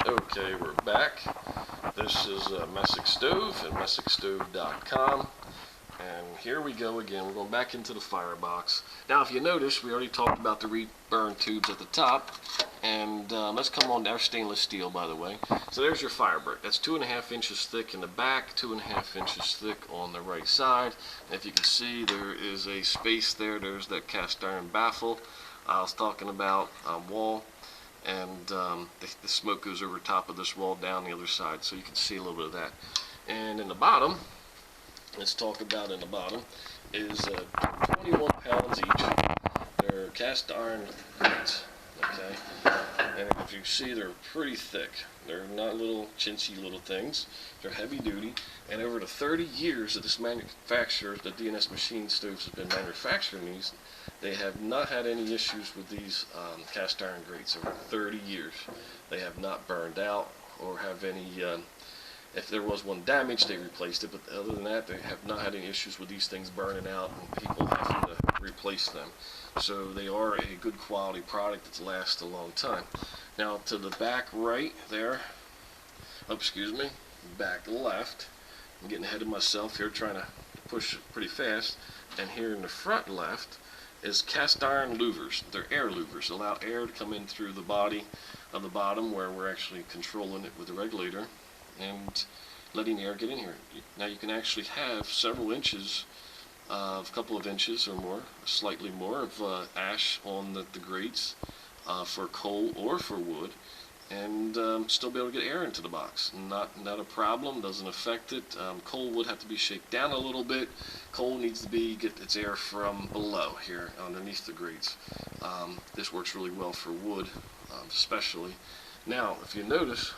Okay, we're back. This is MessickStove and MessickStove.com. And here we go again. We're going back into the firebox. Now, if you notice, we already talked about the reburn tubes at the top. And let's come on to our stainless steel, by the way. So there's your fire brick. That's 2.5 inches thick in the back, 2.5 inches thick on the right side. And if you can see, there is a space there. There's that cast iron baffle I was talking about, wall. And the smoke goes over top of this wall down the other side, so you can see a little bit of that. And in the bottom, let's talk about in the bottom, is 21 pounds each. They're cast iron grates, okay? And if you see, they're pretty thick. They're not little chintzy little things. They're heavy duty. And over the 30 years that this manufacturer, the D&S Machine Stoves, has been manufacturing these, they have not had any issues with these cast iron grates over 30 years. They have not burned out or have any, if there was one damaged, they replaced it, but other than that, they have not had any issues with these things burning out and people having to replace them. So they are a good quality product that lasts a long time. Now to the back right there, back left, I'm getting ahead of myself here trying to push pretty fast, and here in the front left is cast iron louvers. They're air louvers, allow air to come in through the body of the bottom where we're actually controlling it with the regulator and letting air get in here. Now you can actually have several inches, a couple of inches or more, slightly more of ash on the grates for coal or for wood, and still be able to get air into the box. Not a problem, doesn't affect it. Coal would have to be shaken down a little bit. Coal needs to get its air from below here underneath the grates. This works really well for wood, especially. Now, if you notice,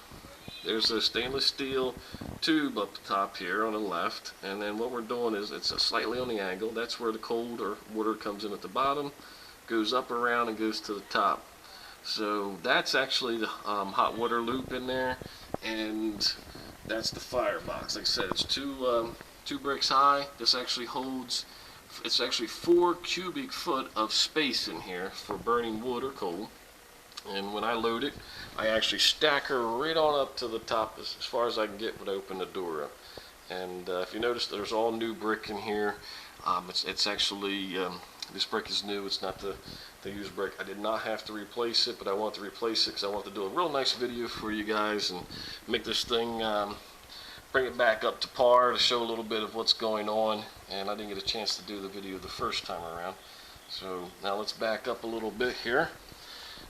there's a stainless steel tube up the top here on the left, and then what we're doing is it's slightly on the angle. That's where the cold or water comes in at the bottom, goes up around and goes to the top. So that's actually the hot water loop in there, and that's the firebox. Like I said, it's two bricks high. This actually holds, it's actually 4 cubic foot of space in here for burning wood or coal. And when I load it, I actually stack her right on up to the top as far as I can get when I open the door up. And if you notice, there's all new brick in here. It's actually, this brick is new. It's not the used brick. I did not have to replace it, but I want to replace it because I want to do a real nice video for you guys and make this thing, bring it back up to par to show a little bit of what's going on. And I didn't get a chance to do the video the first time around. So now let's back up a little bit here.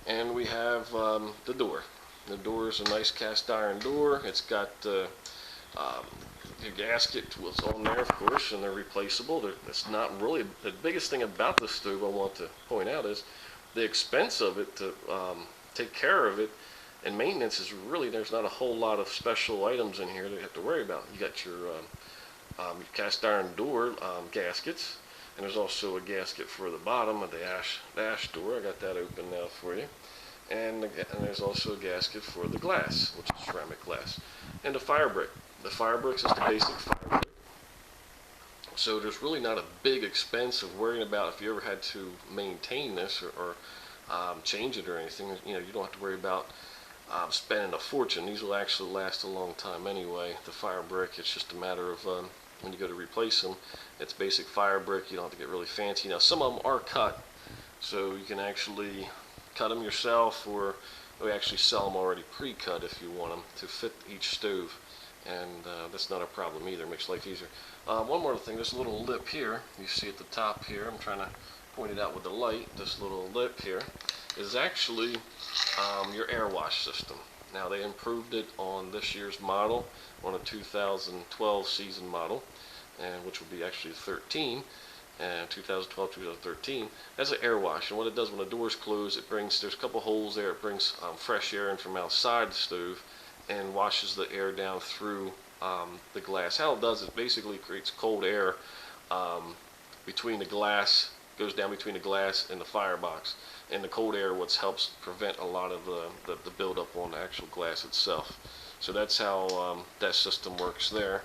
And we have the door. The door is a nice cast iron door. It's got a gasket was on there, of course, and they're replaceable. It's not really, the biggest thing about this stove I want to point out is the expense of it to take care of it, and maintenance is really, there's not a whole lot of special items in here that you have to worry about. You got your cast iron door gaskets, and there's also a gasket for the bottom of the ash door. I got that open now for you. And there's also a gasket for the glass, which is ceramic glass. And the fire brick. The fire bricks is the basic fire brick. So there's really not a big expense of worrying about if you ever had to maintain this or change it or anything. You know, you don't have to worry about spending a fortune. These will actually last a long time anyway. The fire brick, it's just a matter of when you go to replace them, it's basic fire brick. You don't have to get really fancy. Now, some of them are cut, so you can actually cut them yourself, or we actually sell them already pre-cut if you want them to fit each stove, and that's not a problem either. It makes life easier. One more thing, this little lip here, you see at the top here, I'm trying to point it out with the light, this little lip here is actually your air wash system. Now, they improved it on this year's model, on a 2012 season model, and which will be actually 13, and 2012, 2013. That's an air wash, and what it does when the doors close, it brings, there's a couple holes there, it brings fresh air in from outside the stove and washes the air down through the glass. How it does is basically creates cold air between the glass, goes down between the glass and the firebox, and the cold air what helps prevent a lot of the buildup on the actual glass itself. So that's how that system works there.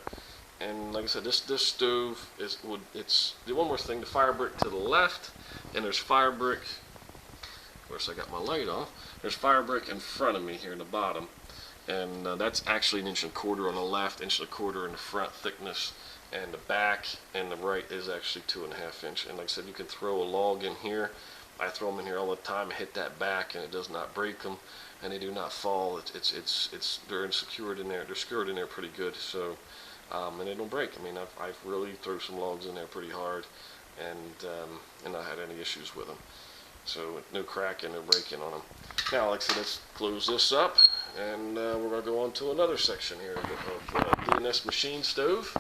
And like I said, this stove it's the one more thing, the fire brick to the left, and there's fire brick, of course I got my light off, there's fire brick in front of me here in the bottom. and that's actually 1.25 inches on the left, 1.25 inches in the front thickness, and the back and the right is actually 2.5 inches. And like I said, you can throw a log in here. I throw them in here all the time, hit that back, and it does not break them, and they do not fall. They're secured in there. They're secured in there pretty good. So, and they don't break. I mean, I've really threw some logs in there pretty hard, and not had any issues with them. So no cracking, no breaking on them. Now, like I said, let's close this up, and we're going to go on to another section here of DNS machine stove,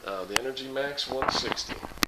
the EnergyMAX 160.